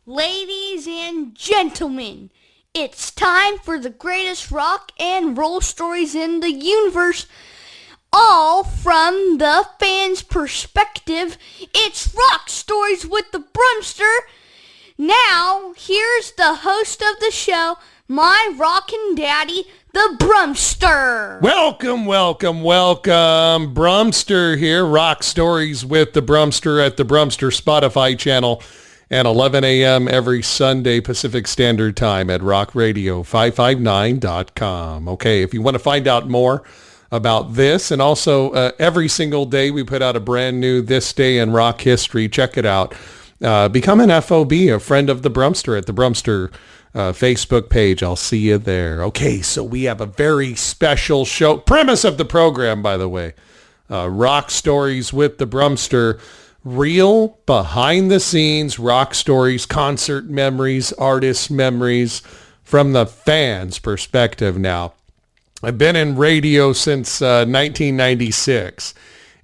Ladies and gentlemen, it's time for the greatest rock and roll stories in the universe, all from the fan's perspective. It's Rock Stories with the Brummster. Now, here's the host of the show, my rockin' daddy, the Brummster. Welcome. Brummster here. Rock Stories with the Brummster at the Brummster Spotify channel at 11 a.m. every Sunday Pacific Standard Time at rockradio559.com. Okay, if you want to find out more about this, and also every single day we put out a brand new This Day in Rock History. Check it out. Become an FOB, a friend of the Brummster at the Brummster Facebook page. I'll see you there. Okay, so we have a very special show. Premise of the program, by the way, Rock Stories with the Brummster. Real behind-the-scenes rock stories, concert memories, artist memories from the fans' perspective now. I've been in radio since 1996.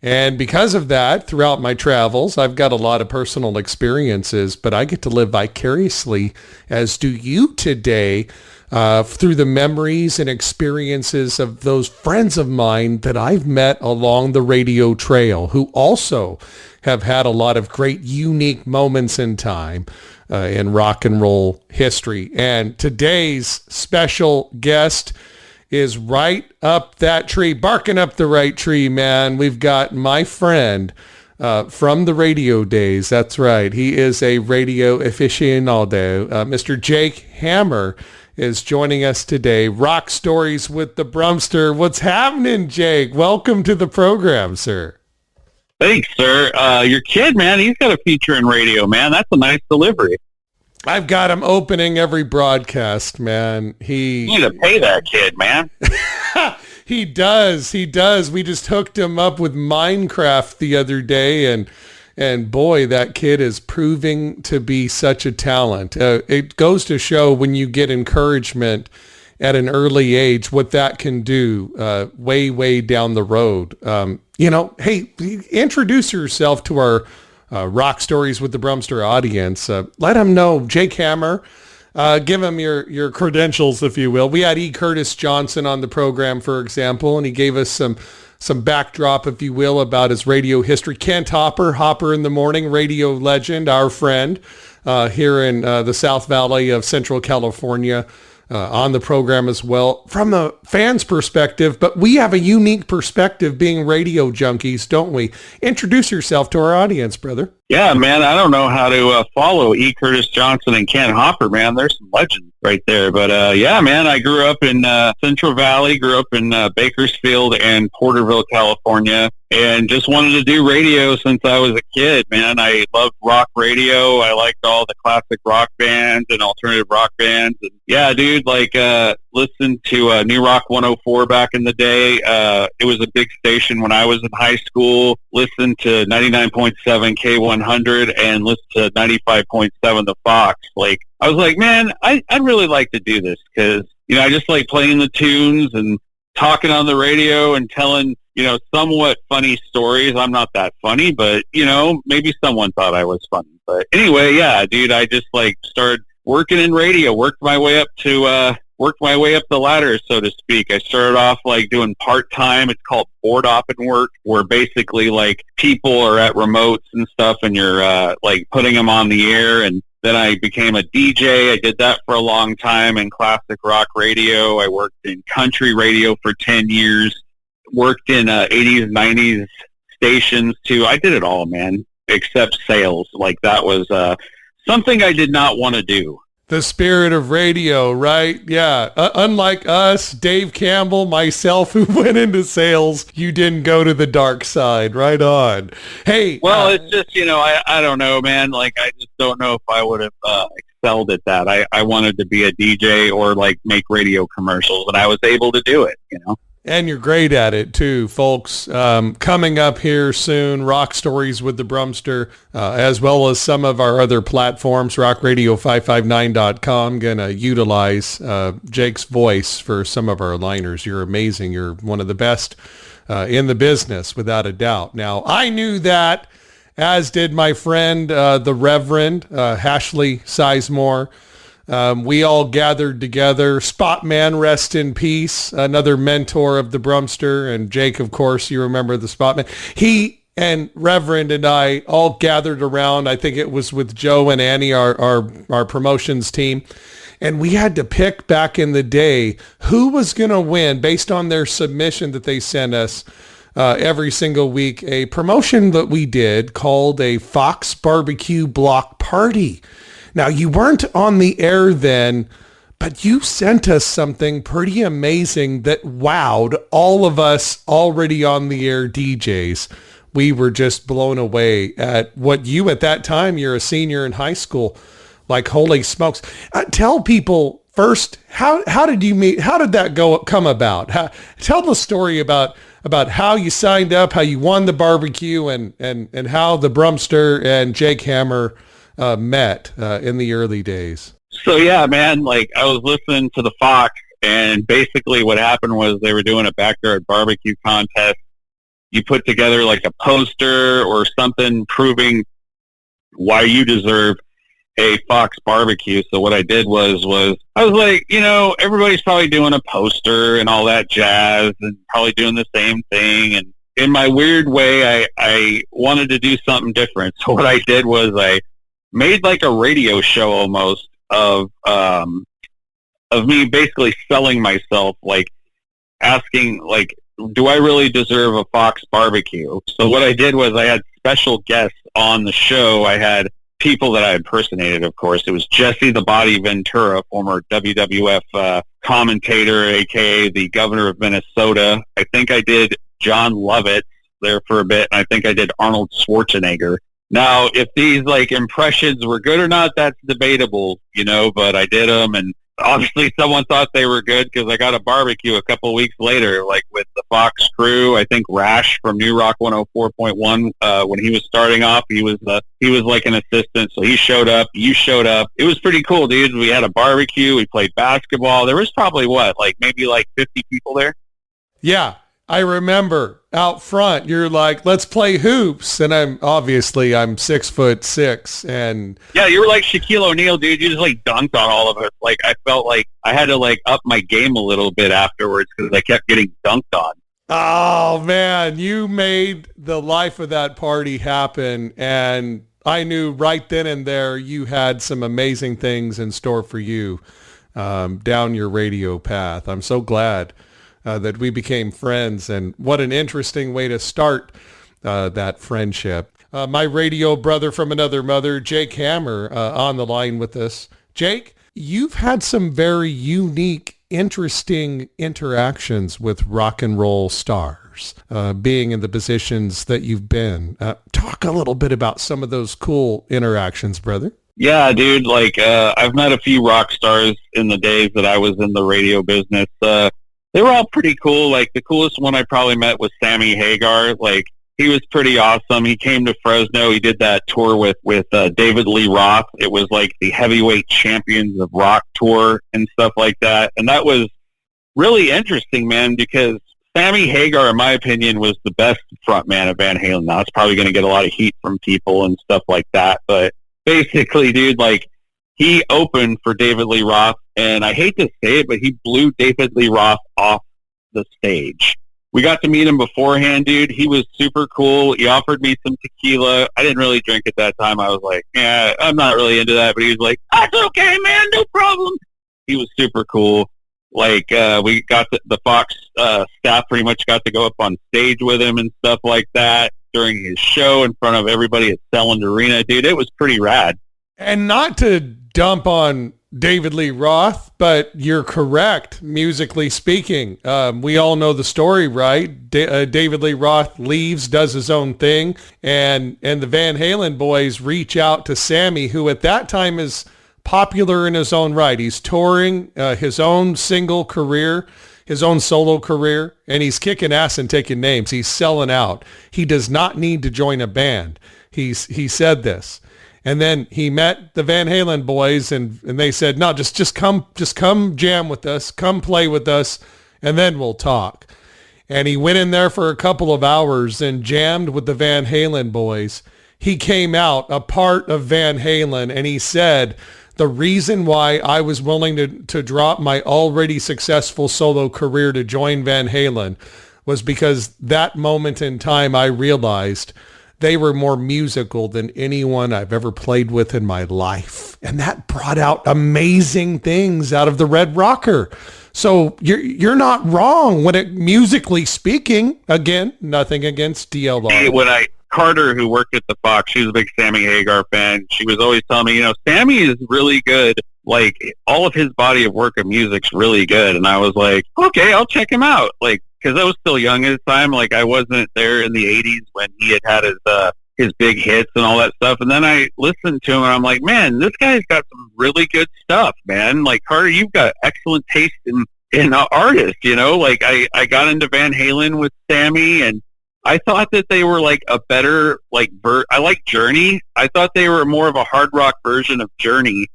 And because of that, throughout my travels, I've got a lot of personal experiences, but I get to live vicariously, as do you today, through the memories and experiences of those friends of mine that I've met along the radio trail, who also have had a lot of great, unique moments in time in rock and roll history. And today's special guest is right up that tree, barking up the right tree, man. We've got my friend from the radio days. That's right. He is a radio aficionado. Mr. Jake Hammer is joining us today. Rock Stories with the Brummster. What's happening, Jake? Welcome to the program, sir. Thanks, sir. Your kid, man, he's got a feature in radio, man. That's a nice delivery. I've got him opening every broadcast, man. You need to pay that kid, man. He does. We just hooked him up with Minecraft the other day, and boy, that kid is proving to be such a talent. It goes to show when you get encouragement at an early age, what that can do way down the road. Hey, introduce yourself to our Rock Stories with the Brummster audience. Let them know, Jake Hammer. Give him your credentials, if you will. We had E. Curtis Johnson on the program, for example, and he gave us some backdrop, if you will, about his radio history. Kent Hopper in the Morning, radio legend, our friend here in the South Valley of Central California. On the program as well, from the fans' perspective, but we have a unique perspective being radio junkies, don't we? Introduce yourself to our audience, brother. Yeah, man, I don't know how to follow E. Curtis Johnson and Ken Hopper, man. There's some legends right there. But yeah, man, I grew up in Central Valley, grew up in Bakersfield and Porterville, California, and just wanted to do radio since I was a kid, man. I loved rock radio. I liked all the classic rock bands and alternative rock bands. And yeah, dude, listened to New Rock 104 back in the day. It was a big station when I was in high school. Listened to 99.7 K100 and listened to 95.7 The Fox. I was like, man, I'd really like to do this because, I just like playing the tunes and talking on the radio and telling, somewhat funny stories. I'm not that funny, but, maybe someone thought I was funny. But anyway, yeah, dude, I just started working in radio, worked my way up the ladder, so to speak. I started off doing part-time. It's called board opping work, where basically people are at remotes and stuff and you're putting them on the air. And then I became a DJ. I did that for a long time in classic rock radio. I worked in country radio for 10 years, worked in 80s, 90s stations too. I did it all, man, except sales. That was something I did not want to do. The spirit of radio, right? Yeah. Unlike us, Dave Campbell, myself, who went into sales, you didn't go to the dark side. Right on. Hey. Well, it's just, I don't know, man. I just don't know if I would have excelled at that. I wanted to be a DJ or make radio commercials, and I was able to do it, And you're great at it too, folks. Coming up here soon, Rock Stories with the Brummster, as well as some of our other platforms, rockradio559.com. Going to utilize Jake's voice for some of our liners. You're amazing. You're one of the best in the business, without a doubt. Now, I knew that as did my friend, the Reverend Ashley Sizemore. We all gathered together. Spotman, rest in peace, another mentor of the Brummster. And Jake, of course, you remember the Spotman. He and Reverend and I all gathered around. I think it was with Joe and Annie, our promotions team. And we had to pick back in the day who was going to win based on their submission that they sent us every single week, a promotion that we did called a Fox Barbecue Block Party. Now, you weren't on the air then, but you sent us something pretty amazing that wowed all of us already on the air DJs. We were just blown away at what you, at that time, you're a senior in high school, like, holy smokes. Tell people first, how did you meet? How did that come about? Tell the story about how you signed up, how you won the barbecue, and how the Brummster and Jake Hammer met in the early days. So yeah, man, like I was listening to the Fox, and basically what happened was they were doing a backyard barbecue contest. You put together like a poster or something proving why you deserve a Fox barbecue. So what I did was I was like, everybody's probably doing a poster and all that jazz and probably doing the same thing. And in my weird way, I wanted to do something different. So what I did was I made like a radio show almost of me basically selling myself, like asking, like, do I really deserve a Fox barbecue? So what I did was I had special guests on the show. I had people that I impersonated, of course. It was Jesse the Body Ventura, former WWF commentator, a.k.a. the governor of Minnesota. I think I did John Lovett there for a bit, and I think I did Arnold Schwarzenegger. Now, if these like impressions were good or not, that's debatable, but I did them, and obviously someone thought they were good because I got a barbecue a couple of weeks later, like with the Fox crew. I think Rash from New Rock 104.1, when he was starting off, he was like an assistant, so he showed up, you showed up. It was pretty cool, dude. We had a barbecue, we played basketball. There was probably maybe 50 people there? Yeah. I remember out front, you're like, let's play hoops. And I'm 6'6", and yeah, you were like Shaquille O'Neal, dude. You just like dunked on all of us. Like I felt like I had to like up my game a little bit afterwards because I kept getting dunked on. Oh man, you made the life of that party happen. And I knew right then and there you had some amazing things in store for you down your radio path. I'm so glad that we became friends, and what an interesting way to start that friendship. My radio brother from another mother, Jake Hammer, on the line with us. Jake, you've had some very unique, interesting interactions with rock and roll stars, being in the positions that you've been. Talk a little bit about some of those cool interactions, brother. Yeah, dude, I've met a few rock stars in the days that I was in the radio business. They were all pretty cool. Like, the coolest one I probably met was Sammy Hagar. Like, he was pretty awesome. He came to Fresno. He did that tour with David Lee Roth. It was like the Heavyweight Champions of Rock tour and stuff like that. And that was really interesting, man, because Sammy Hagar, in my opinion, was the best frontman of Van Halen. Now, it's probably going to get a lot of heat from people and stuff like that. But basically, dude, he opened for David Lee Roth, and I hate to say it, but he blew David Lee Roth off the stage. We got to meet him beforehand, dude. He was super cool. He offered me some tequila. I didn't really drink at that time. I was like, yeah, I'm not really into that. But he was like, that's okay, man, no problem. He was super cool. We got the Fox staff pretty much got to go up on stage with him and stuff like that during his show in front of everybody at Selland Arena. Dude, it was pretty rad. And not to dump on David Lee Roth, but you're correct, musically speaking. We all know the story, right? David Lee Roth leaves, does his own thing, and the Van Halen boys reach out to Sammy, who at that time is popular in his own right. He's touring his own single career, his own solo career, and he's kicking ass and taking names. He's selling out. He does not need to join a band. He said this. And then he met the Van Halen boys, and they said, no, just come jam with us, come play with us, and then we'll talk. And he went in there for a couple of hours and jammed with the Van Halen boys. he came out a part of Van Halen, and he said, the reason why I was willing to drop my already successful solo career to join Van Halen was because that moment in time I realized they were more musical than anyone I've ever played with in my life. And that brought out amazing things out of the Red Rocker. So you're not wrong when it, musically speaking, again, nothing against DLR. Hey, Carter, who worked at the Fox, she was a big Sammy Hagar-Fan. She was always telling me, Sammy is really good. Like, all of his body of work of music's really good. And I was like, okay, I'll check him out. Like, because I was still young at the time. Like, I wasn't there in the 80s when he had his big hits and all that stuff. And then I listened to him, and I'm like, man, this guy's got some really good stuff, man. Like, Carter, you've got excellent taste in an artist, Like, I got into Van Halen with Sammy, and I thought that they were like a better, I like Journey. I thought they were more of a hard rock version of Journey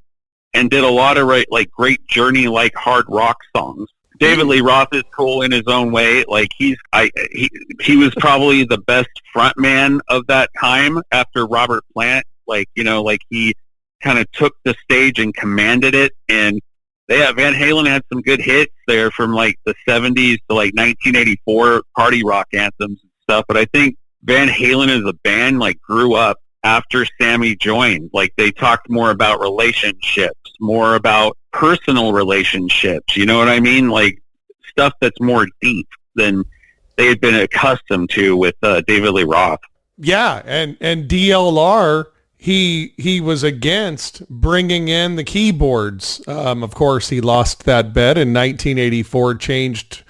and did a lot of great Journey-like hard rock songs. David Lee Roth is cool in his own way. Like he was probably the best front man of that time after Robert Plant. He kind of took the stage and commanded it. And Van Halen had some good hits there from like the 70s to like 1984 party rock anthems and stuff. But I think Van Halen as a band grew up after Sammy joined. Like they talked more about relationships, more about personal relationships. You know what I mean? Like stuff that's more deep than they had been accustomed to with David Lee Roth. Yeah, and DLR, he was against bringing in the keyboards. Of course, he lost that bet in 1984, changed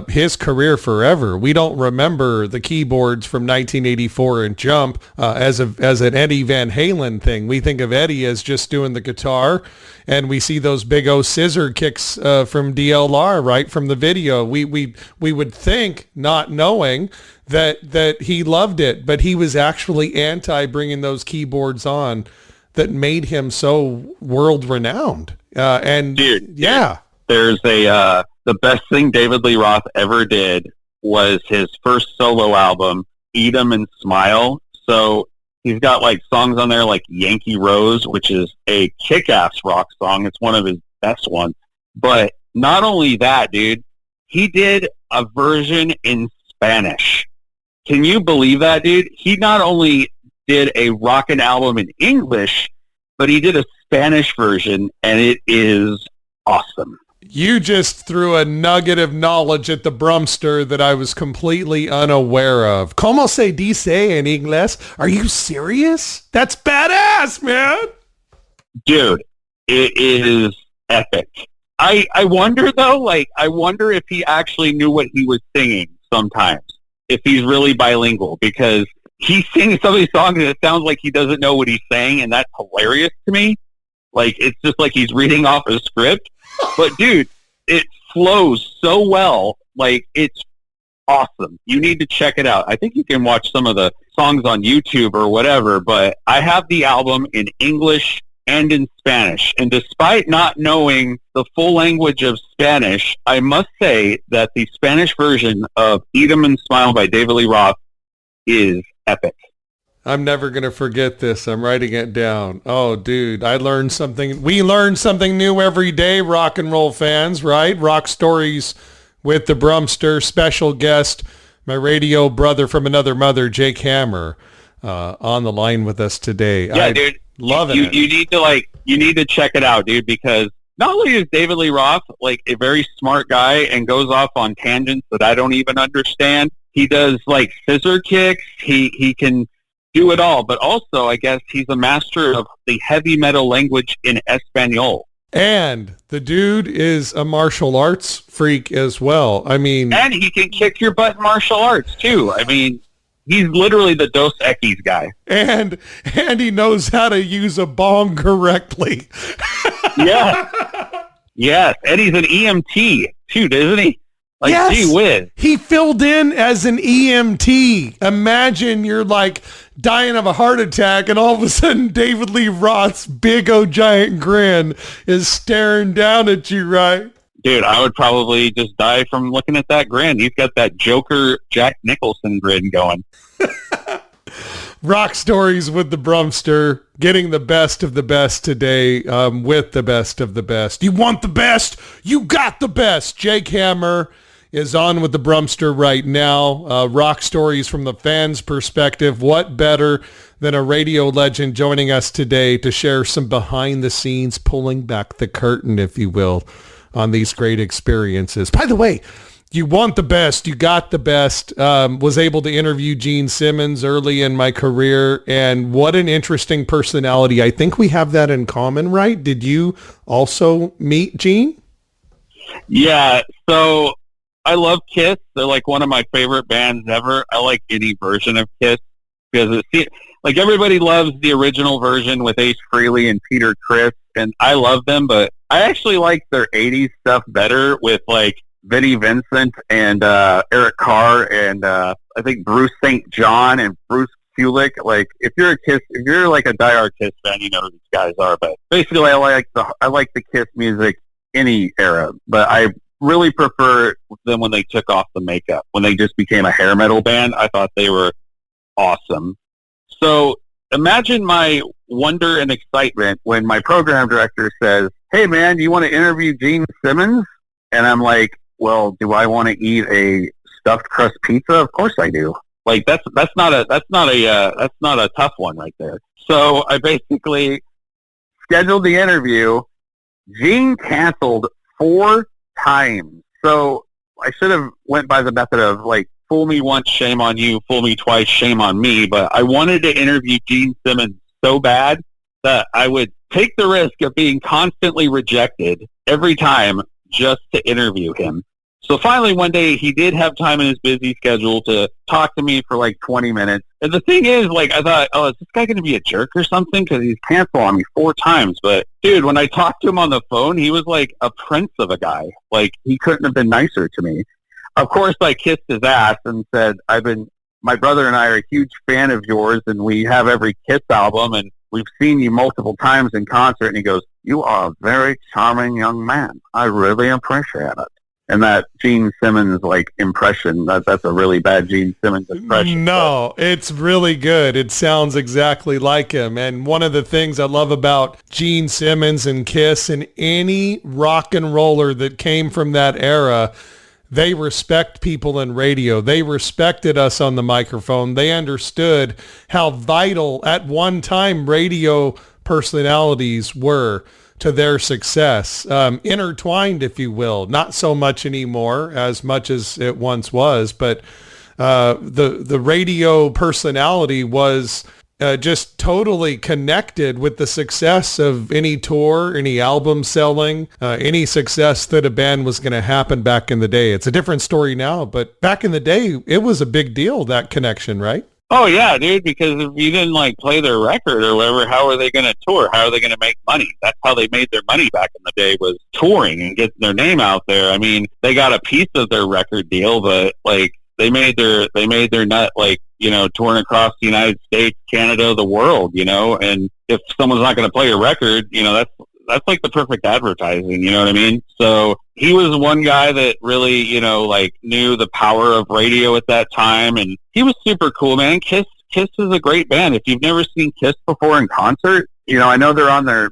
his career forever. We don't remember the keyboards from 1984 and Jump as an Eddie Van Halen thing. We think of Eddie as just doing the guitar, and we see those big O scissor kicks from DLR right from the video. We would think, not knowing that he loved it, but he was actually anti bringing those keyboards on that made him so world renowned. Dude, there's the best thing David Lee Roth ever did was his first solo album, Eat 'Em and Smile. So he's got songs on there like Yankee Rose, which is a kick-ass rock song. It's one of his best ones. But not only that, dude, he did a version in Spanish. Can you believe that, dude? He not only did a rockin' album in English, but he did a Spanish version, and it is awesome. You just threw a nugget of knowledge at the Brummster that I was completely unaware of. ¿Cómo se dice en inglés? Are you serious? That's badass, man. Dude, it is epic. I wonder, though, I wonder if he actually knew what he was singing sometimes, if he's really bilingual, because he sings some of these songs and it sounds like he doesn't know what he's saying, and that's hilarious to me. It's just like he's reading off a script. But, dude, it flows so well. It's awesome. You need to check it out. I think you can watch some of the songs on YouTube or whatever, but I have the album in English and in Spanish. And despite not knowing the full language of Spanish, I must say that the Spanish version of Eat 'Em and Smile by David Lee Roth is epic. I'm never going to forget this. I'm writing it down. Oh, dude, I learned something. We learn something new every day, rock and roll fans, right? Rock Stories with the Brummster, special guest, my radio brother from another mother, Jake Hammer, on the line with us today. Yeah, dude. Loving it. You need to check it out, dude, because not only is David Lee Roth a very smart guy and goes off on tangents that I don't even understand. He does scissor kicks. He can do it all, but also I guess he's a master of the heavy metal language in Espanol. And the dude is a martial arts freak as well. I mean, and he can kick your butt in martial arts too. I mean, he's literally the Dos Equis guy. And he knows how to use a bong correctly. Yeah. Yes, and he's an EMT too, isn't he? Yes. Gee whiz. He filled in as an EMT. Imagine you're dying of a heart attack, and all of a sudden David Lee Roth's big old giant grin is staring down at you, right? Dude, I would probably just die from looking at that grin. He's got that Joker Jack Nicholson grin going. Rock Stories with the Brummster, getting the best of the best today with the best of the best. You want the best? You got the best. Jake Hammer is on with the Brummster right now. Rock Stories from the fans' perspective. What better than a radio legend joining us today to share some behind the scenes, pulling back the curtain, if you will, on these great experiences. By the way, you want the best, you got the best. Was able to interview Gene Simmons early in my career, and what an interesting personality. I think we have that in common, right? Did you also meet Gene? Yeah, so I love Kiss. They're like one of my favorite bands ever. I like any version of Kiss because it's like everybody loves the original version with Ace Frehley and Peter Criss, and I love them, but I actually like their 80s stuff better with like Vinnie Vincent and Eric Carr and I think Bruce St. John and Bruce Kulick. Like if you're like a diehard Kiss fan, you know who these guys are. But basically, I like the Kiss music any era, but I really prefer them when they took off the makeup. When they just became a hair metal band, I thought they were awesome. So imagine my wonder and excitement when my program director says, "Hey man, you want to interview Gene Simmons?" And I'm like, well, do I want to eat a stuffed crust pizza? Of course I do. Like that's not a tough one right there. So I basically scheduled the interview. Gene canceled 4 times. So I should have went by the method of like, fool me once, shame on you. Fool me twice, shame on me. But I wanted to interview Gene Simmons so bad that I would take the risk of being constantly rejected every time just to interview him. So finally one day he did have time in his busy schedule to talk to me for like 20 minutes. And the thing is, like, I thought, oh, is this guy going to be a jerk or something? Because he's canceled on me 4 times. But dude, when I talked to him on the phone, he was like a prince of a guy. Like he couldn't have been nicer to me. Of course, I kissed his ass and said, my brother and I are a huge fan of yours, and we have every Kiss album, and we've seen you multiple times in concert. And he goes, you are a very charming young man. I really appreciate it. And that Gene Simmons impression, that's a really bad Gene Simmons impression. No, it's really good. It sounds exactly like him. And one of the things I love about Gene Simmons and Kiss and any rock and roller that came from that era, they respect people in radio. They respected us on the microphone. They understood how vital at one time radio personalities were to their success, intertwined, if you will. Not so much anymore, as much as it once was, but the radio personality was just totally connected with the success of any tour, any album selling, any success that a band was going to happen back in the day. It's a different story now, but back in the day, it was a big deal, that connection, right? Oh, yeah, dude, because if you didn't, play their record or whatever, how are they going to tour? How are they going to make money? That's how they made their money back in the day, was touring and getting their name out there. I mean, they got a piece of their record deal, but, they made their nut, touring across the United States, Canada, the world, and if someone's not going to play your record, that's like the perfect advertising, you know what I mean? So he was one guy that really, knew the power of radio at that time, and he was super cool, man. Kiss is a great band. If you've never seen Kiss before in concert, I know they're on their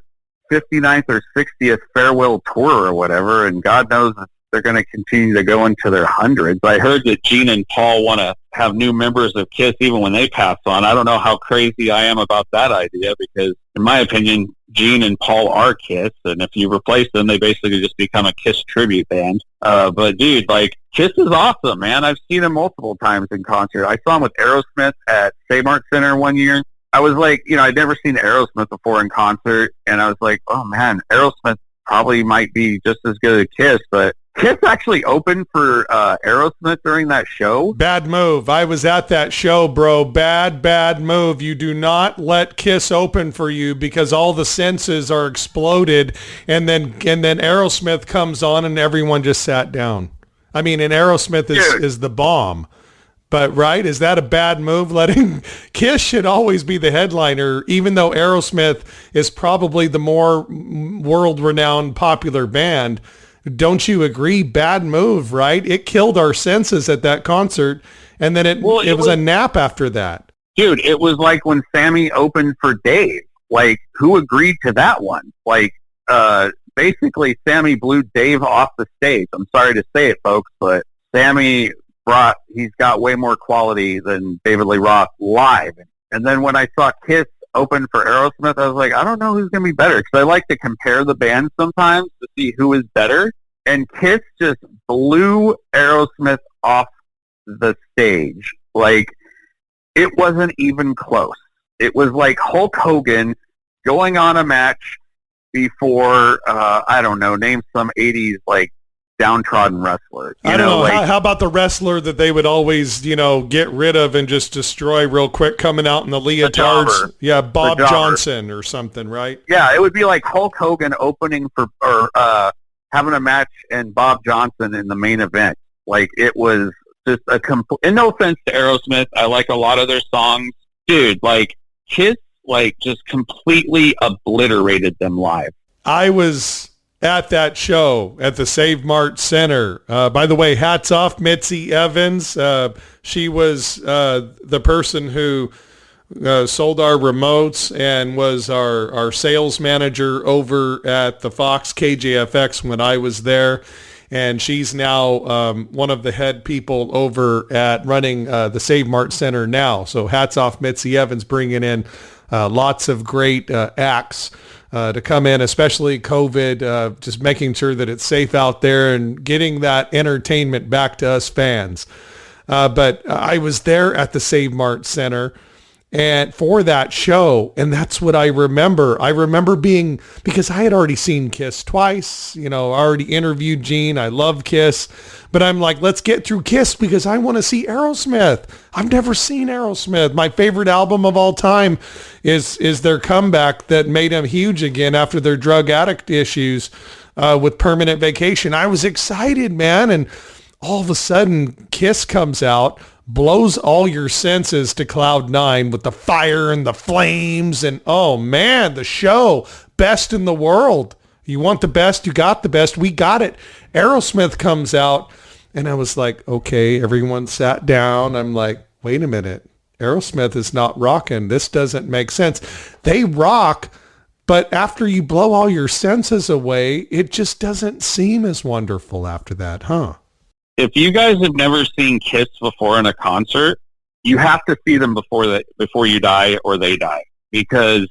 59th or 60th farewell tour or whatever, and God knows if they're going to continue to go into their hundreds. I heard that Gene and Paul want to have new members of Kiss even when they pass on. I don't know how crazy I am about that idea because, in my opinion, Gene and Paul are Kiss, and if you replace them, they basically just become a Kiss tribute band. But, dude, Kiss is awesome, man. I've seen them multiple times in concert. I saw them with Aerosmith at Kmart Center one year. I was I'd never seen Aerosmith before in concert, and I was like, oh, man, Aerosmith probably might be just as good as Kiss, but Kiss actually opened for Aerosmith during that show. Bad move. I was at that show, bro. Bad move. You do not let Kiss open for you because all the senses are exploded, and then Aerosmith comes on and everyone just sat down. I mean, and Aerosmith is the bomb. But, right, is that a bad move? Kiss should always be the headliner, even though Aerosmith is probably the more world-renowned popular band. Don't you agree? Bad move, right? It killed our senses at that concert, and then it was a nap after that. Dude, it was like when Sammy opened for Dave. Like, who agreed to that one? Like, basically, Sammy blew Dave off the stage. I'm sorry to say it, folks, but Sammy he's got way more quality than David Lee Roth live. And then when I saw Kiss open for Aerosmith, I was like, I don't know who's going to be better, because I like to compare the bands sometimes to see who is better. And Kiss just blew Aerosmith off the stage. Like, it wasn't even close. It was like Hulk Hogan going on a match before, I don't know, name some 80s, like, downtrodden wrestler. I don't know. Like, how about the wrestler that they would always, get rid of and just destroy real quick, coming out in the leotards? Yeah, Bob Johnson or something, right? Yeah, it would be like Hulk Hogan opening for, or having a match and Bob Johnson in the main event. Like, it was just a complete, and no offense to Aerosmith, I like a lot of their songs. Dude, like, Kiss, like, just completely obliterated them live. I was at that show at the Save Mart Center. By the way, hats off Mitzi Evans. She was the person who sold our remotes and was our sales manager over at the Fox KJFX when I was there. And she's now one of the head people over at running the Save Mart Center now. So hats off Mitzi Evans, bringing in lots of great acts to come in, especially COVID, just making sure that it's safe out there and getting that entertainment back to us fans. But I was there at the Save Mart Center and for that show, and that's what I remember. I remember being, because I had already seen Kiss twice, I already interviewed Gene. I love Kiss, but I'm like, let's get through Kiss because I want to see Aerosmith. I've never seen Aerosmith. My favorite album of all time is their comeback that made them huge again after their drug addict issues with Permanent Vacation. I was excited, man. And all of a sudden Kiss comes out, blows all your senses to cloud nine with the fire and the flames. And oh man, the show, best in the world. You want the best, you got the best. We got it. Aerosmith comes out and I was like, okay, everyone sat down. I'm like, wait a minute. Aerosmith is not rocking. This doesn't make sense. They rock, but after you blow all your senses away, it just doesn't seem as wonderful after that, huh? If you guys have never seen Kiss before in a concert, you have to see them before you die or they die, because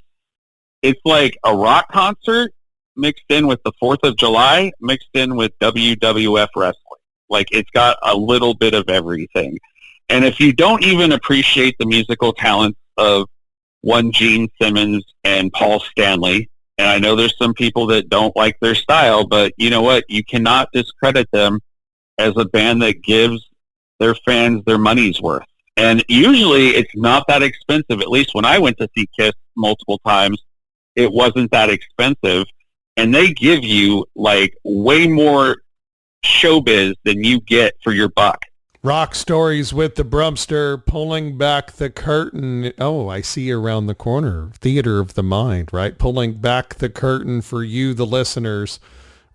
it's like a rock concert mixed in with the 4th of July, mixed in with WWF wrestling. Like, it's got a little bit of everything. And if you don't even appreciate the musical talents of one Gene Simmons and Paul Stanley, and I know there's some people that don't like their style, but you know what? You cannot discredit them as a band that gives their fans their money's worth. And usually it's not that expensive. At least when I went to see Kiss multiple times, it wasn't that expensive. And they give you like way more showbiz than you get for your buck. Rock Stories with the Brummster, pulling back the curtain. Oh, I see you around the corner. Theater of the Mind, right? Pulling back the curtain for you, the listeners.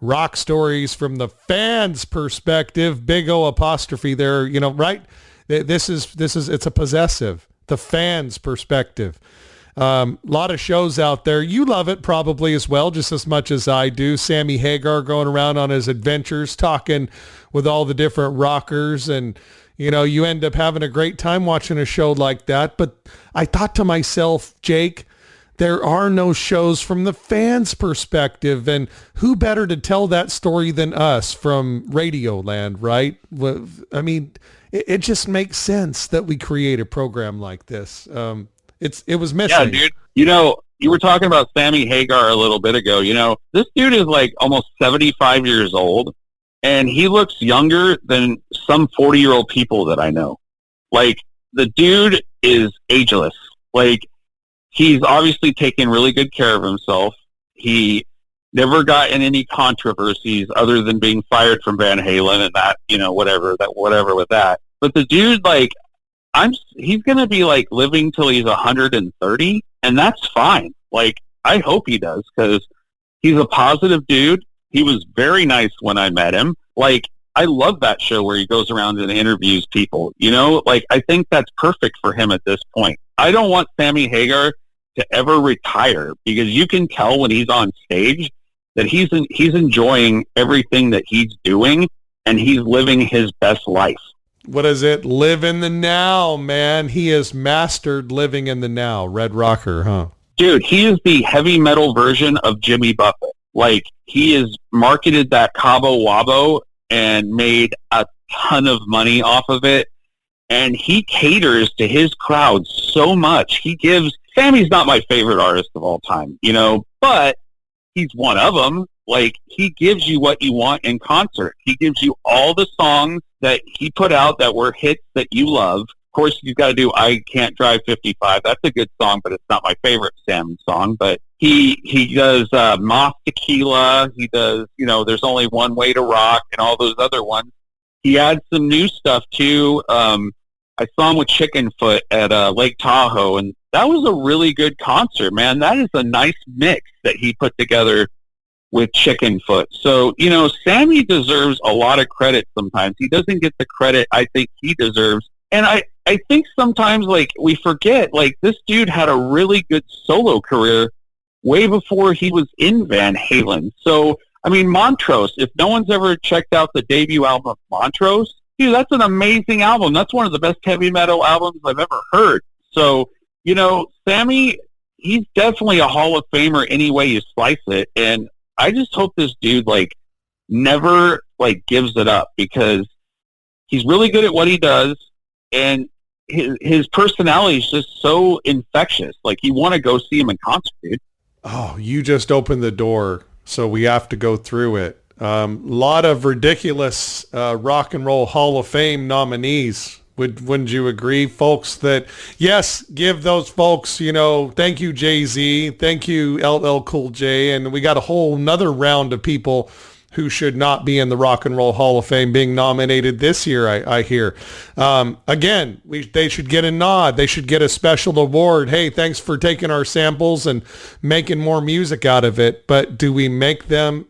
Rock Stories from the fans' perspective. Big O apostrophe there, right? This is it's a possessive. The fans' perspective. Lot of shows out there. You love it probably as well, just as much as I do. Sammy Hagar going around on his adventures, talking with all the different rockers, and you end up having a great time watching a show like that. But I thought to myself, Jake, there are no shows from the fans' perspective, and who better to tell that story than us from Radioland, right? I mean, it just makes sense that we create a program like this. It was missing. Yeah, dude. You were talking about Sammy Hagar a little bit ago. This dude is like almost 75 years old, and he looks younger than some 40-year-old people that I know. Like, the dude is ageless. Like, he's obviously taken really good care of himself. He never got in any controversies other than being fired from Van Halen and that, whatever with that. But the dude, like, he's going to be like living till he's 130, and that's fine. Like, I hope he does, because he's a positive dude. He was very nice when I met him. Like, I love that show where he goes around and interviews people, Like, I think that's perfect for him at this point. I don't want Sammy Hagar to ever retire, because you can tell when he's on stage that he's enjoying everything that he's doing, and he's living his best life. What is it? Live in the now, man. He has mastered living in the now. Red Rocker, huh? Dude, he is the heavy metal version of Jimmy Buffett. Like, he has marketed that Cabo Wabo and made a ton of money off of it. And he caters to his crowd so much. Sammy's not my favorite artist of all time, but he's one of them. Like, he gives you what you want in concert. He gives you all the songs that he put out that were hits that you love. Of course, you've got to do I Can't Drive 55. That's a good song, but it's not my favorite Sam song. But he does Moth Tequila. He does, There's Only One Way to Rock and all those other ones. He adds some new stuff, too. I saw him with Chickenfoot at Lake Tahoe, and that was a really good concert, man. That is a nice mix that he put together with Chickenfoot. So, Sammy deserves a lot of credit sometimes. He doesn't get the credit I think he deserves. And I think sometimes, we forget, this dude had a really good solo career way before he was in Van Halen. So, Montrose, if no one's ever checked out the debut album of Montrose, dude, that's an amazing album. That's one of the best heavy metal albums I've ever heard. So, Sammy, he's definitely a Hall of Famer any way you slice it. And I just hope this dude, never, gives it up, because he's really good at what he does. And his personality is just so infectious. You want to go see him in concert, dude. Oh, you just opened the door, so we have to go through it. Lot of ridiculous Rock and Roll Hall of Fame nominees. Wouldn't you agree, folks? That, yes, give those folks, thank you, Jay-Z, thank you, LL Cool J, and we got a whole nother round of people who should not be in the Rock and Roll Hall of Fame being nominated this year, I hear. Again, they should get a nod. They should get a special award. Hey, thanks for taking our samples and making more music out of it. But do we make them,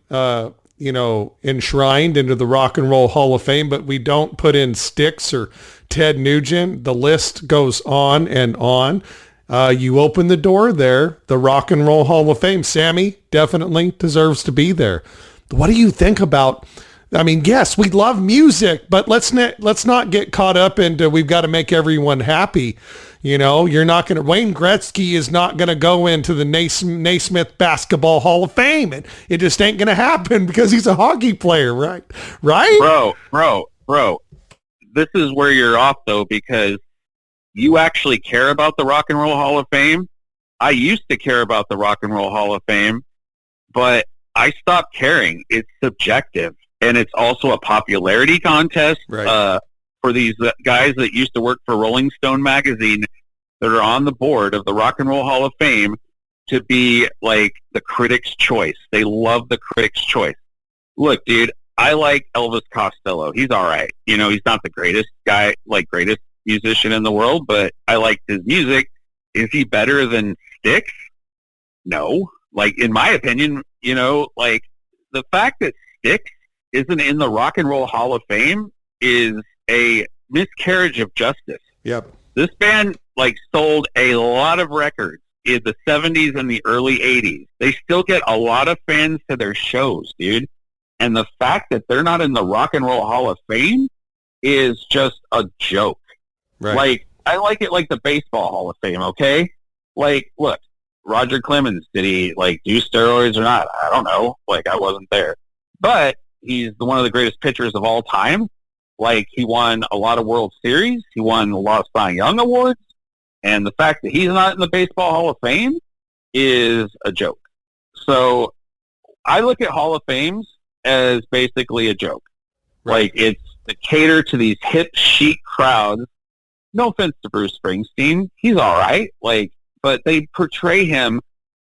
enshrined into the Rock and Roll Hall of Fame, but we don't put in Styx or Ted Nugent? The list goes on and on. You open the door there, the Rock and Roll Hall of Fame. Sammy definitely deserves to be there. What do you think about, yes, we love music, but let's not get caught up into we've got to make everyone happy. You're not going to, Wayne Gretzky is not going to go into the Naismith Basketball Hall of Fame. And it just ain't going to happen because he's a hockey player, right? Right? Bro. This is where you're off, though, because you actually care about the Rock and Roll Hall of Fame. I used to care about the Rock and Roll Hall of Fame, but I stopped caring. It's subjective, and it's also a popularity contest for these guys that used to work for Rolling Stone magazine that are on the board of the Rock and Roll Hall of Fame to be the critics' choice. They love the critics' choice. Look, dude, I like Elvis Costello. He's all right. He's not the greatest guy, greatest musician in the world, but I liked his music. Is he better than Styx? No. In my opinion, the fact that Styx isn't in the Rock and Roll Hall of Fame is a miscarriage of justice. Yep. This band, sold a lot of records in the 70s and the early 80s. They still get a lot of fans to their shows, dude. And the fact that they're not in the Rock and Roll Hall of Fame is just a joke. Right. I like it like the Baseball Hall of Fame, okay? Look, Roger Clemens, did he do steroids or not? I don't know. I wasn't there. But he's one of the greatest pitchers of all time. He won a lot of World Series. He won a lot of Cy Young Awards. And the fact that he's not in the Baseball Hall of Fame is a joke. So I look at Hall of Fames as basically a joke. Right. It's to cater to these hip chic crowds. No offense to Bruce Springsteen. He's all right. But they portray him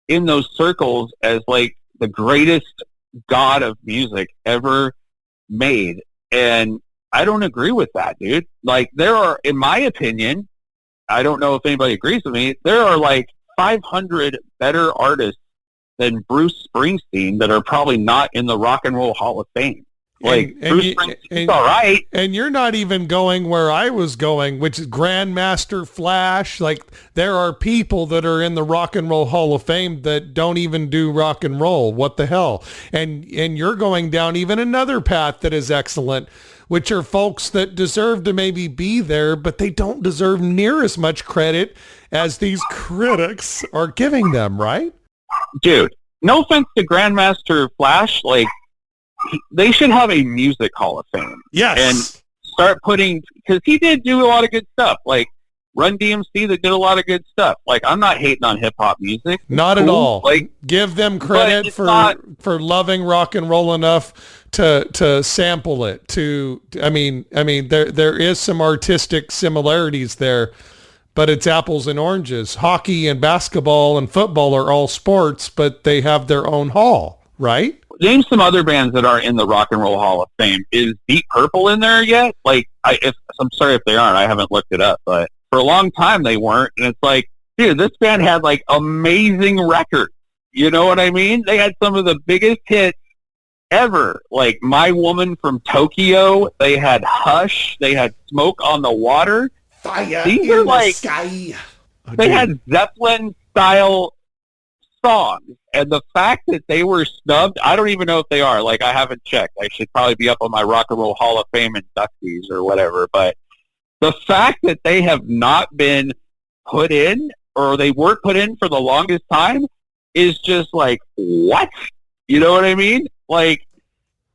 in those circles as the greatest god of music ever made. And I don't agree with that, dude. There are, in my opinion, I don't know if anybody agrees with me, there are 500 better artists than Bruce Springsteen that are probably not in the Rock and Roll Hall of Fame. Like, Bruce Springsteen's all right. And you're not even going where I was going, which is Grandmaster Flash. Like, there are people that are in the Rock and Roll Hall of Fame that don't even do rock and roll. What the hell? And you're going down even another path that is excellent, which are folks that deserve to maybe be there, but they don't deserve near as much credit as these critics are giving them, right? Dude, no offense to Grandmaster Flash, like, they should have a music hall of fame. Yes. And start putting, because he did do a lot of good stuff, like Run DMC that did a lot of good stuff. Like, I'm not hating on hip-hop music. It's not cool. At all. Like, give them credit for loving rock and roll enough to sample it. I mean there is some artistic similarities there, but it's apples and oranges. Hockey and basketball and football are all sports, but they have their own hall, right? Name some other bands that are in the Rock and Roll Hall of Fame. Is Deep Purple in there yet? Like, I'm sorry if they aren't. I haven't looked it up, but for a long time they weren't. And it's like, dude, this band had like amazing records. You know what I mean? They had some of the biggest hits ever. Like My Woman from Tokyo. They had Hush. They had Smoke on the Water. Fire These in are the like sky. They had Zeppelin style songs, and the fact that they were snubbed, I don't even know if they are. Like, I haven't checked. I should probably be up on my Rock and Roll Hall of Fame inductees or whatever, but the fact that they have not been put in, or they weren't put in for the longest time, is just like, what? You know what I mean? Like,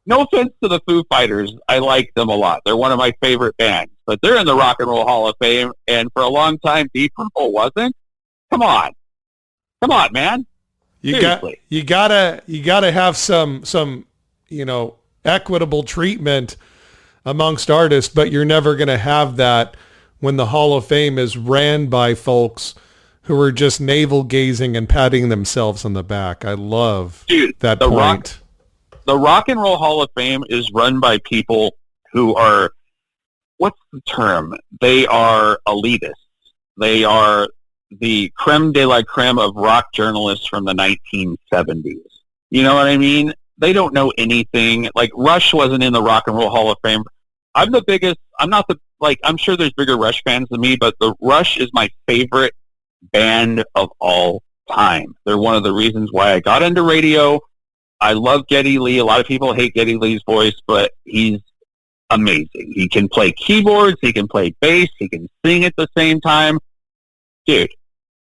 no offense to the Foo Fighters, I like them a lot. They're one of my favorite bands, but they're in the Rock and Roll Hall of Fame, and for a long time, Deep Purple wasn't. Come on, man. You gotta have some equitable treatment amongst artists, but you're never gonna have that when the Hall of Fame is ran by folks who are just navel gazing and patting themselves on the back. I love that point. The Rock and Roll Hall of Fame is run by people who are, what's the term? They are elitists. They are the creme de la creme of rock journalists from the 1970s. You know what I mean? They don't know anything. Like, Rush wasn't in the Rock and Roll Hall of Fame. I'm sure there's bigger Rush fans than me, but the Rush is my favorite band of all time. They're one of the reasons why I got into radio. I love Geddy Lee. A lot of people hate Geddy Lee's voice, but he's amazing. He can play keyboards, he can play bass, he can sing at the same time. Dude,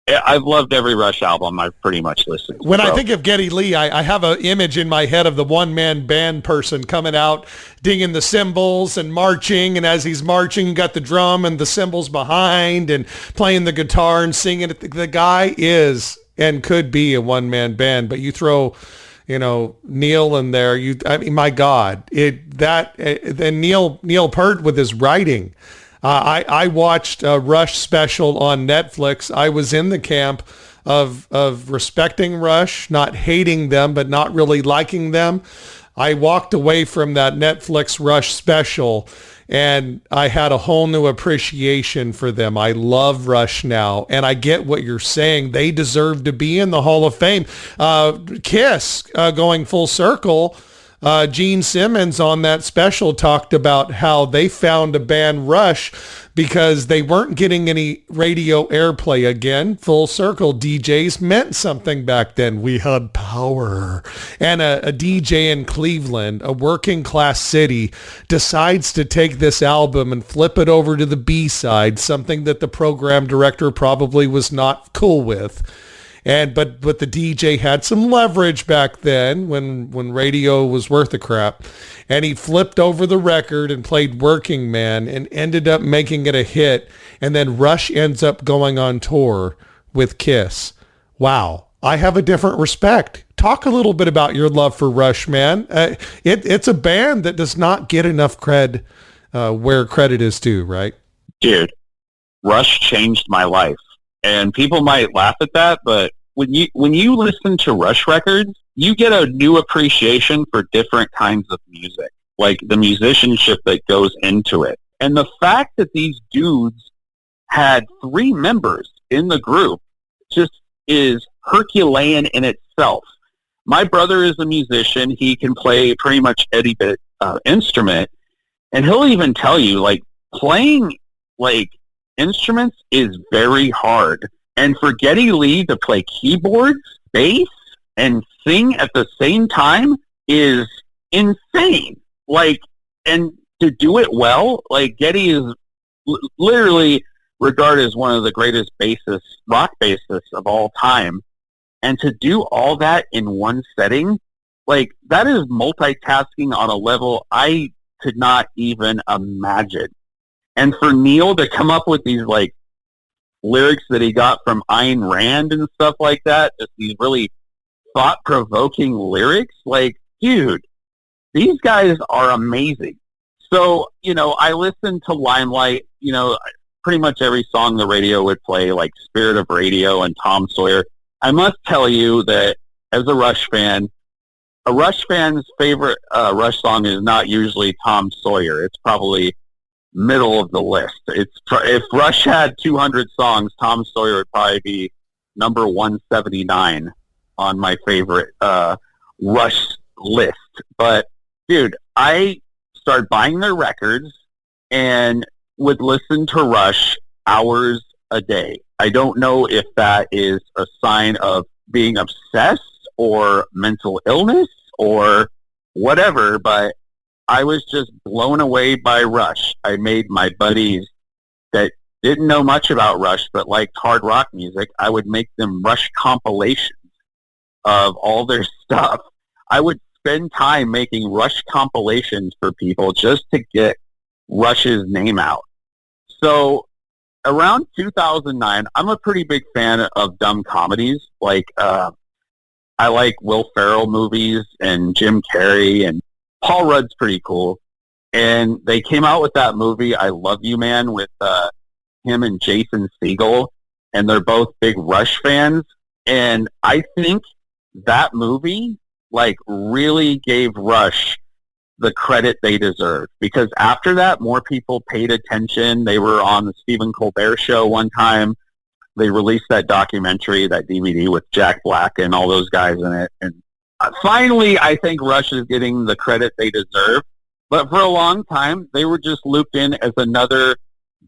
I've loved every Rush album I've pretty much listened to. When I think of Geddy Lee, I have an image in my head of the one-man band person coming out, dinging the cymbals and marching, and as he's marching, you got the drum and the cymbals behind and playing the guitar and singing. The guy is and could be a one-man band, but you throw Neil in there. My God, then Neil Peart with his writing. I watched a Rush special on Netflix. I was in the camp of respecting Rush, not hating them, but not really liking them. I walked away from that Netflix Rush special, and I had a whole new appreciation for them. I love Rush now, and I get what you're saying. They deserve to be in the Hall of Fame. Kiss, going full circle, Gene Simmons on that special talked about how they found a band, Rush, because they weren't getting any radio airplay. Again, full circle, DJs meant something back then. We had power. And a DJ in Cleveland, a working class city, decides to take this album and flip it over to the B-side, something that the program director probably was not cool with. But the DJ had some leverage back then when radio was worth a crap, and he flipped over the record and played Working Man and ended up making it a hit. And then Rush ends up going on tour with Kiss. Wow, I have a different respect. Talk a little bit about your love for Rush, man. It's a band that does not get enough cred where credit is due, right? Dude, Rush changed my life. And people might laugh at that, but when you listen to Rush records, you get a new appreciation for different kinds of music, like the musicianship that goes into it. And the fact that these dudes had 3 members in the group just is Herculean in itself. My brother is a musician. He can play pretty much instrument, and he'll even tell you, like, playing, like, instruments is very hard. And for Geddy Lee to play keyboards, bass, and sing at the same time is insane. Like, and to do it well, like, Geddy is literally regarded as one of the greatest rock bassists of all time. And to do all that in one setting, like, that is multitasking on a level I could not even imagine. And for Neil to come up with these, like, lyrics that he got from Ayn Rand and stuff like that, just these really thought-provoking lyrics, like, dude, these guys are amazing. So, you know, I listened to Limelight, you know, pretty much every song the radio would play, like Spirit of Radio and Tom Sawyer. I must tell you that as a Rush fan, a Rush fan's favorite Rush song is not usually Tom Sawyer. It's probably middle of the list. If Rush had 200 songs, Tom Sawyer would probably be number 179 on my favorite Rush list. But, dude, I started buying their records and would listen to Rush hours a day. I don't know if that is a sign of being obsessed or mental illness or whatever, but I was just blown away by Rush. I made my buddies that didn't know much about Rush but liked hard rock music, I would make them Rush compilations of all their stuff. I would spend time making Rush compilations for people just to get Rush's name out. So around 2009, I'm a pretty big fan of dumb comedies. Like, I like Will Ferrell movies and Jim Carrey, and Paul Rudd's pretty cool. And they came out with that movie, I Love You Man, with him and Jason Segel, and they're both big Rush fans. And I think that movie, like, really gave Rush the credit they deserved, because after that, more people paid attention. They were on the Stephen Colbert Show one time. They released that documentary, that DVD with Jack Black and all those guys in it. And finally, I think Rush is getting the credit they deserve. But for a long time, they were just looped in as another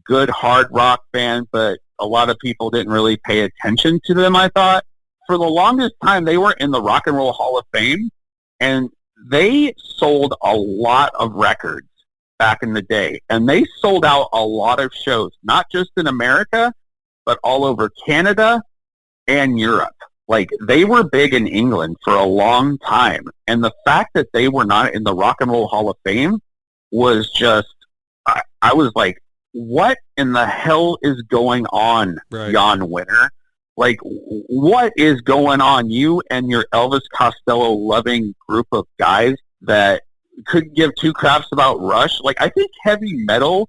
good hard rock band, but a lot of people didn't really pay attention to them, I thought. For the longest time, they were in the Rock and Roll Hall of Fame, and they sold a lot of records back in the day. And they sold out a lot of shows, not just in America, but all over Canada and Europe. Like, they were big in England for a long time. And the fact that they were not in the Rock and Roll Hall of Fame was just, I was like, what in the hell is going on, right, Jan Winter? Like, what is going on? You and your Elvis Costello-loving group of guys that couldn't give two craps about Rush. Like, I think heavy metal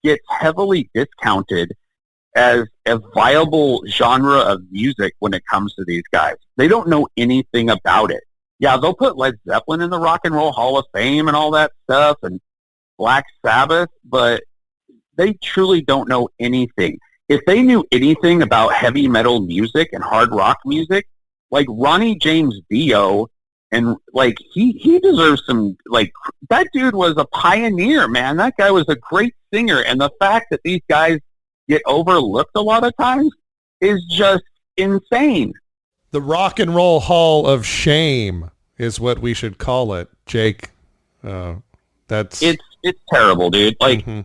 gets heavily discounted as a viable genre of music when it comes to these guys. They don't know anything about it. Yeah, they'll put Led Zeppelin in the Rock and Roll Hall of Fame and all that stuff, and Black Sabbath, but they truly don't know anything. If they knew anything about heavy metal music and hard rock music, like Ronnie James Dio, and like he deserves some, like, that dude was a pioneer, man. That guy was a great singer, and the fact that these guys get overlooked a lot of times is just insane. The Rock and Roll Hall of Shame is what we should call it, Jake. That's it's terrible, dude. Like, mm-hmm.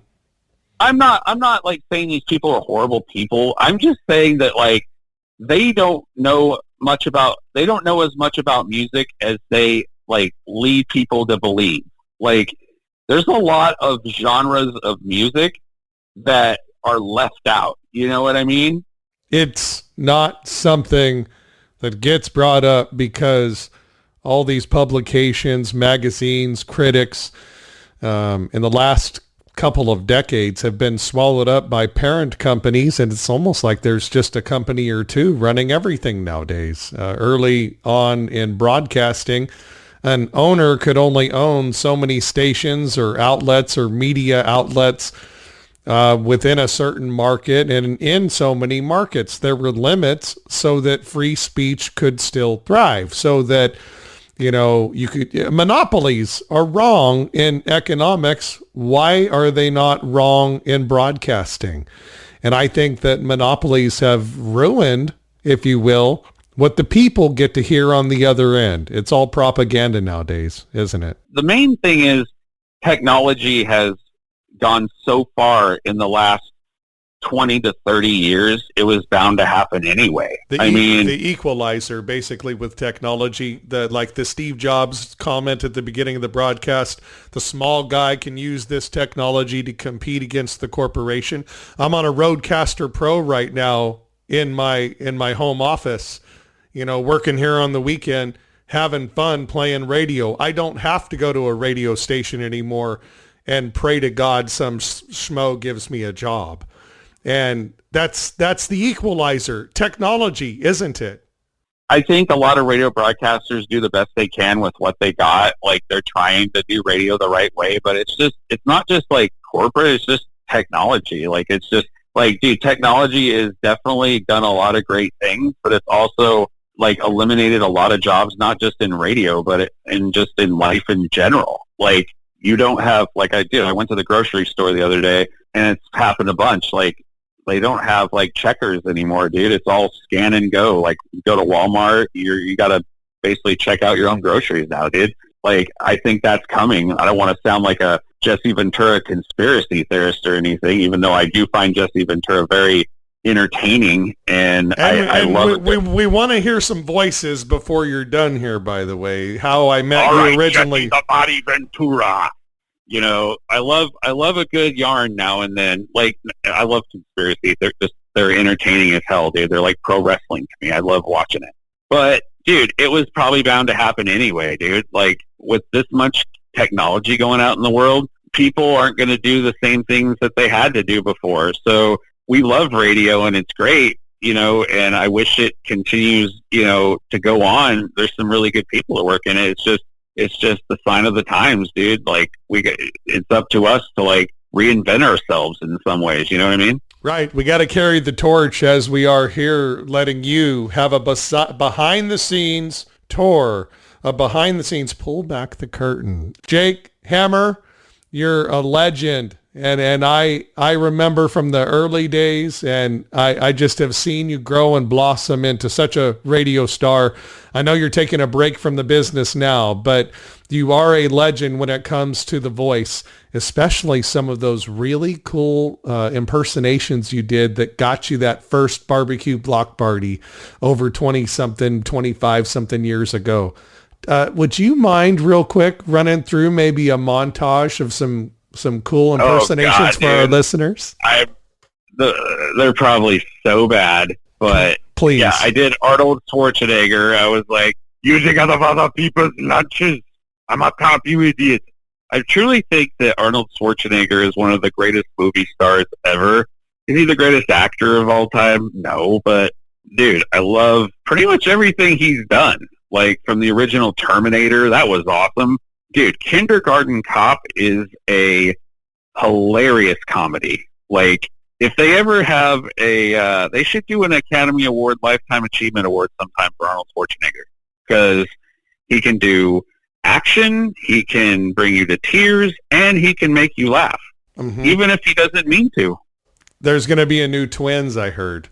I'm not like saying these people are horrible people. I'm just saying that, like, they don't know as much about music as they, like, lead people to believe. Like, there's a lot of genres of music that are left out. You know what I mean? It's not something that gets brought up because all these publications, magazines, critics, in the last couple of decades have been swallowed up by parent companies, and it's almost like there's just a company or two running everything nowadays. Early on in broadcasting, an owner could only own so many stations or outlets or media outlets within a certain market, and in so many markets there were limits so that free speech could still thrive, so that monopolies are wrong in economics. Why are they not wrong in broadcasting? And I think that monopolies have ruined, if you will, what the people get to hear on the other end. It's all propaganda nowadays, isn't it? The main thing is technology has gone so far in the last 20 to 30 years, it was bound to happen anyway. The equalizer, basically, with technology, like the Steve Jobs comment at the beginning of the broadcast, the small guy can use this technology to compete against the corporation. I'm on a Rodecaster Pro right now in my home office, working here on the weekend, having fun playing radio. I don't have to go to a radio station anymore and pray to God some schmo gives me a job. And that's the equalizer. Technology, isn't it? I think a lot of radio broadcasters do the best they can with what they got. Like, they're trying to do radio the right way, but it's not just like corporate, it's just technology. Like, it's just like, dude, technology has definitely done a lot of great things, but it's also like eliminated a lot of jobs, not just in radio, but just in life in general. Like, you don't have, like I did, I went to the grocery store the other day and it's happened a bunch. Like, they don't have like checkers anymore, dude. It's all scan and go. Like, you go to Walmart, you got to basically check out your own groceries now, dude. Like, I think that's coming. I don't want to sound like a Jesse Ventura conspiracy theorist or anything, even though I do find Jesse Ventura very entertaining, and I love it. We want to hear some voices before you're done here, by the way. How I met you originally. Jesse the Body Ventura. I love a good yarn now and then. Like, I love conspiracy. They're entertaining as hell, dude. They're like pro wrestling to me. I love watching it. But, dude, it was probably bound to happen anyway, dude. Like, with this much technology going out in the world, people aren't going to do the same things that they had to do before. So we love radio and it's great, and I wish it continues, to go on. There's some really good people that work in it. It's just the sign of the times, dude. Like, it's up to us to like reinvent ourselves in some ways. You know what I mean? Right. We got to carry the torch, as we are here, letting you have a behind the scenes tour, a behind the scenes, pull back the curtain. Jake Hammer, you're a legend. And I remember from the early days, and I just have seen you grow and blossom into such a radio star. I know you're taking a break from the business now, but you are a legend when it comes to the voice, especially some of those really cool impersonations you did that got you that first barbecue block party over 25-something years ago. Would you mind real quick running through maybe a montage of some cool impersonations for our listeners? They're probably so bad, but please. Yeah, I did Arnold Schwarzenegger. I was like, using other people's lunches. I'm a cop, you idiot. I truly think that Arnold Schwarzenegger is one of the greatest movie stars ever. Is he the greatest actor of all time? No, but dude, I love pretty much everything he's done. Like, from the original Terminator, that was awesome. Dude, Kindergarten Cop is a hilarious comedy. Like, if they ever have they should do an Academy Award, Lifetime Achievement Award sometime for Arnold Schwarzenegger. Because he can do action, he can bring you to tears, and he can make you laugh. Mm-hmm. Even if he doesn't mean to. There's going to be a new Twins, I heard.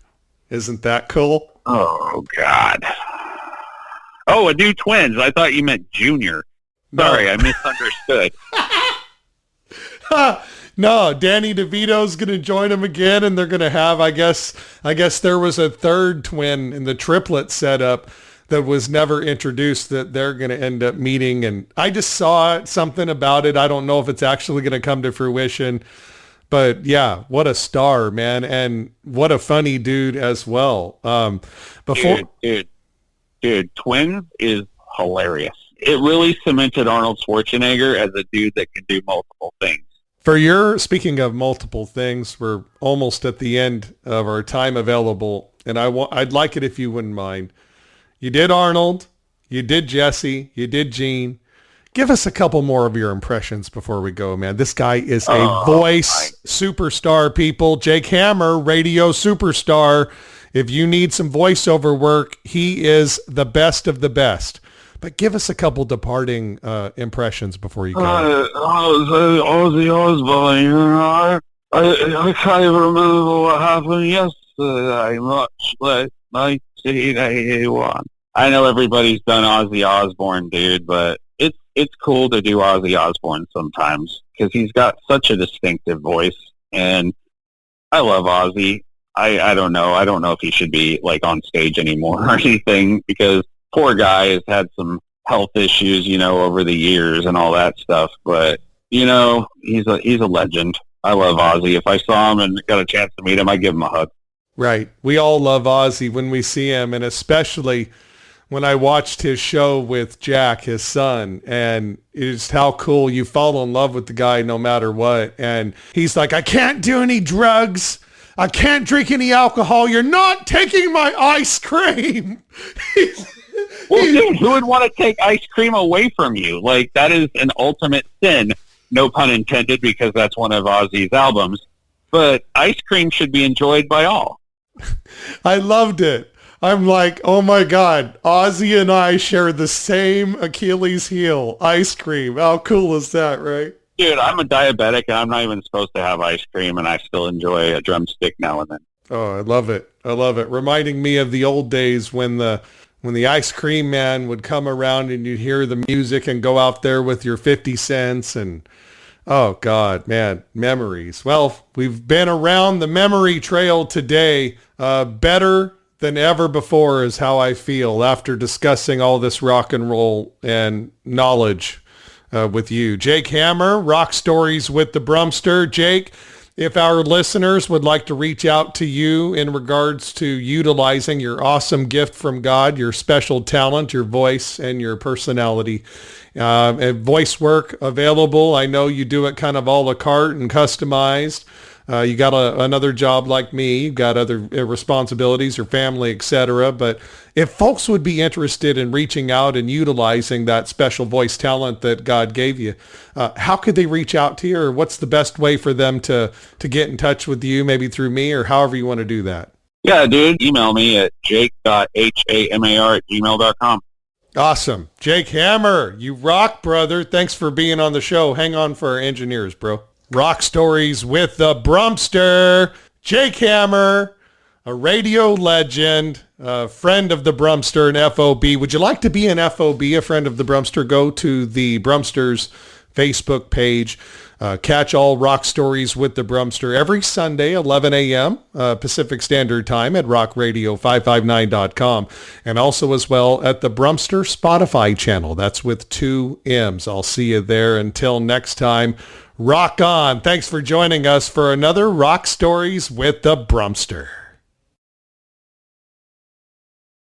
Isn't that cool? Oh, God. Oh, a new Twins. I thought you meant Junior. Sorry, I misunderstood. No, Danny DeVito's going to join him again, and they're going to have, I guess there was a third twin in the triplet setup that was never introduced that they're going to end up meeting. And I just saw something about it. I don't know if it's actually going to come to fruition. But yeah, what a star, man. And what a funny dude as well. Dude, Twins is hilarious. It really cemented Arnold Schwarzenegger as a dude that can do multiple things. Speaking of multiple things, we're almost at the end of our time available. And I'd like it if you wouldn't mind. You did Arnold, you did Jesse, you did Gene. Give us a couple more of your impressions before we go, man. This guy is a voice superstar, people. Jake Hammer, radio superstar. If you need some voiceover work, he is the best of the best. But give us a couple departing impressions before you go. Ozzy Osbourne, you know, I can't even remember what happened yesterday, much less 1981. I know everybody's done Ozzy Osbourne, dude, but it's cool to do Ozzy Osbourne sometimes because he's got such a distinctive voice, and I love Ozzy. I don't know. I don't know if he should be like on stage anymore or anything because poor guy has had some health issues, you know, over the years and all that stuff. But you know, he's a legend. I love Ozzy. If I saw him and got a chance to meet him, I'd give him a hug. Right. We all love Ozzy when we see him, and especially when I watched his show with Jack, his son, and it's how cool you fall in love with the guy no matter what. And he's like, I can't do any drugs. I can't drink any alcohol. You're not taking my ice cream. Well, dude, who would want to take ice cream away from you? Like, that is an ultimate sin. No pun intended, because that's one of Ozzy's albums. But ice cream should be enjoyed by all. I loved it. I'm like, oh my God, Ozzy and I share the same Achilles heel, ice cream. How cool is that, right? Dude, I'm a diabetic, and I'm not even supposed to have ice cream, and I still enjoy a drumstick now and then. Oh, I love it. I love it. Reminding me of the old days when the ice cream man would come around and you'd hear the music and go out there with your 50 cents and, oh God, man, memories. Well, we've been around the memory trail today. Better than ever before is how I feel after discussing all this rock and roll and knowledge with you. Jake Hammer, Rock Stories with the Brummster. Jake, if our listeners would like to reach out to you in regards to utilizing your awesome gift from God, your special talent, your voice, and your personality, and voice work available. I know you do it kind of a la carte and customized. You got another job like me. You've got other responsibilities, your family, etc. But if folks would be interested in reaching out and utilizing that special voice talent that God gave you, how could they reach out to you, or what's the best way for them to get in touch with you, maybe through me, or however you want to do that? Yeah, dude, email me at jake.hamar@gmail.com. Awesome. Jake Hammer, you rock, brother. Thanks for being on the show. Hang on for our engineers, bro. Rock Stories with the Brummster. Jake Hammer, a radio legend, a friend of the Brummster and FOB. Would you like to be an FOB, a friend of the Brummster? Go to the Brummster's Facebook page. Catch all Rock Stories with the Brummster every Sunday, 11 a.m. Pacific Standard Time at rockradio559.com. And also as well at the Brummster Spotify channel. That's with 2 M's. I'll see you there. Until next time, rock on. Thanks for joining us for another Rock Stories with the Brummster.